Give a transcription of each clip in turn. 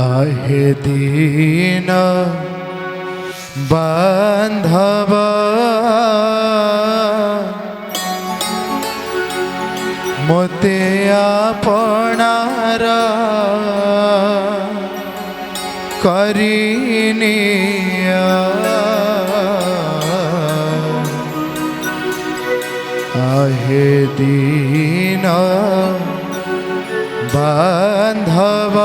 आहे दीन बांधव मोते आपणार करिनिया आहे दीन बांधव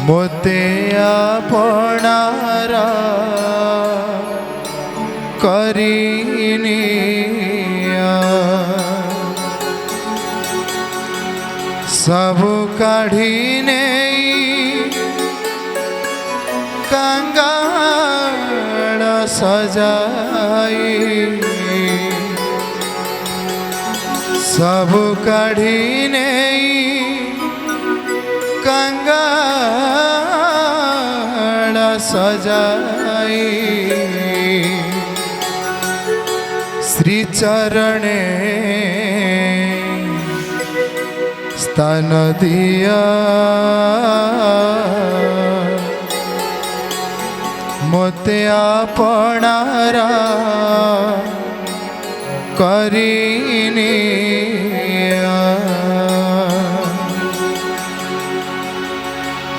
मोते आपणार करिनिया सब काढ़ीने कंगाल सजाई सब काढ़ीने कंगाल सजाई श्री चरणे स्थान दिया मोते आपणारा करिनिया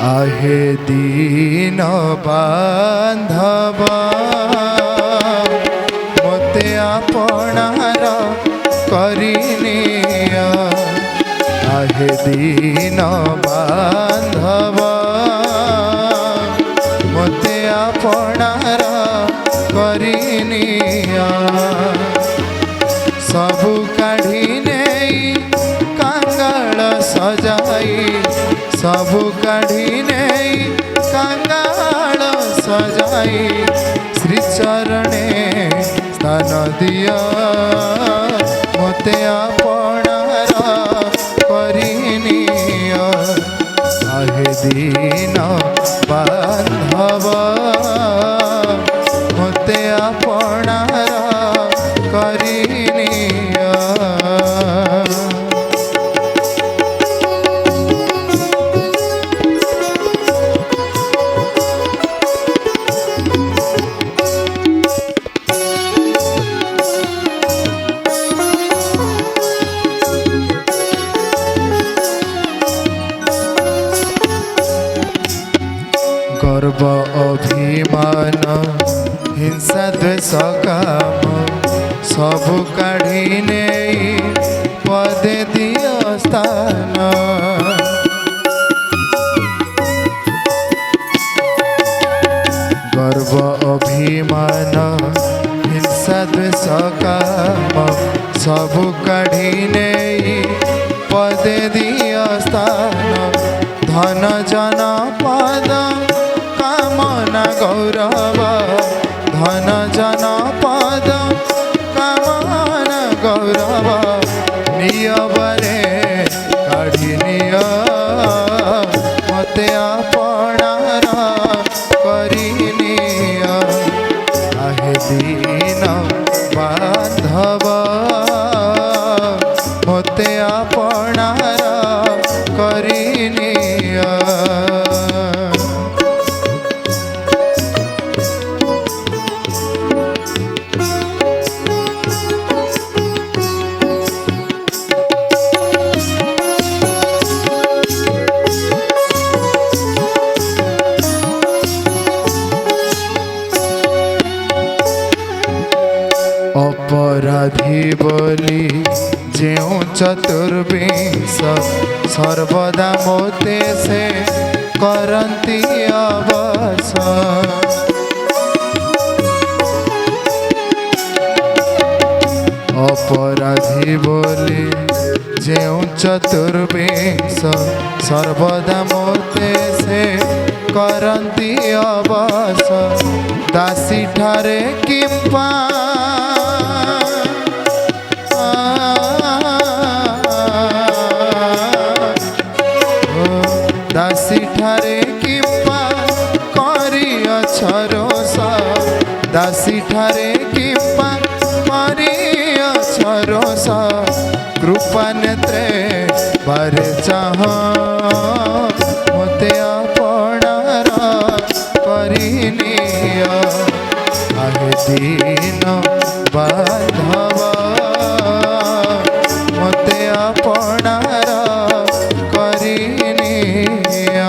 आहे दीन बांधव मोते आपणारा करिनिया आहे दीन बांधव मोते आपणार करिनिया सबु काढ़ी नहीं कंगाल सजाई सबु काढ़ी नहीं कंगाल सजाई श्री चरणे स्थान दिया मोते आपणार करिनिया आहे दीन बांधव मोते आपणार करिनिया गर्व अभिमान हिंसा द्वेष काम सबु काढ़ी नहीं पदे दियो स्थान गर्व अभिमान हिंसा द्वेष काम सबु काढ़ी नहीं पदे दियो स्थान धन जन पद कामना गौरव धन जन पद कामना गौरव नियबरे काढ़ी निय मोते आपणार करिनिया आहे दीन बांधव मोते आपणार करिनिया अपराधी बोली जेउ चतुर्विंश सर्वदा मोते से करंती अवस अपराधी बोली जेउ चतुर्विंश सर्वदा मोते से करंती अवस दासी ठारे किंपा दासी ठारे किंपा करिअछ रोष दासी ठारे किंपा करिअछ रोष कृपा नेत्रे बारे चाह मते आपणार करिनिया आहे दीन बांधव मते आपणार करिनिया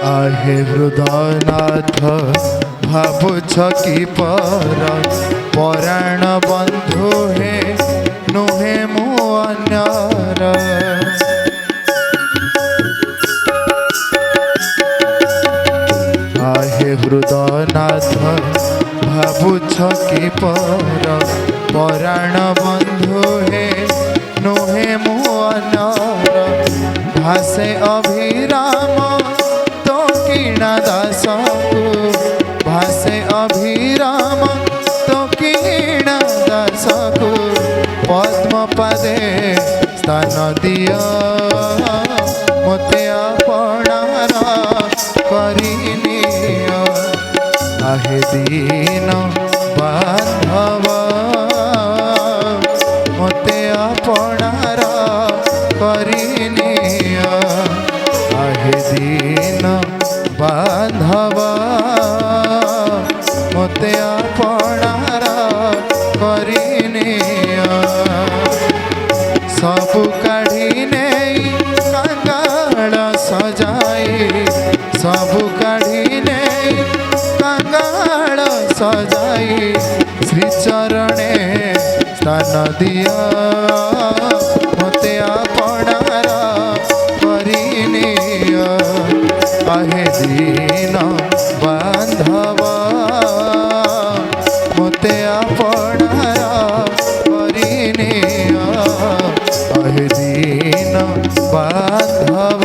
आहे हृदयनाथ भावुछ कि पराण बंधु हे नुहे मु अन्यर आहे हृदयनाथ भावुछ कि पराण बंधु हे नुहे मु अन्यर भासे अभिराम दास भासे अभिराम तो कीण दास को पद्म पदे स्थान दिया मते आपणार करिनिया आहे दीन बांधव मते आपणार करिनिया आहे दीन बांधव मते आपणार करिनिया सबु काढ़ी नहीं कंगाल सजाई सबु काढ़ी नहीं कंगाल सजाई श्री चरणे स्थान दिया मते आपणार करिनिया आहे दीन बांधव मते आपणार करिनिया आहे दीन बांधव।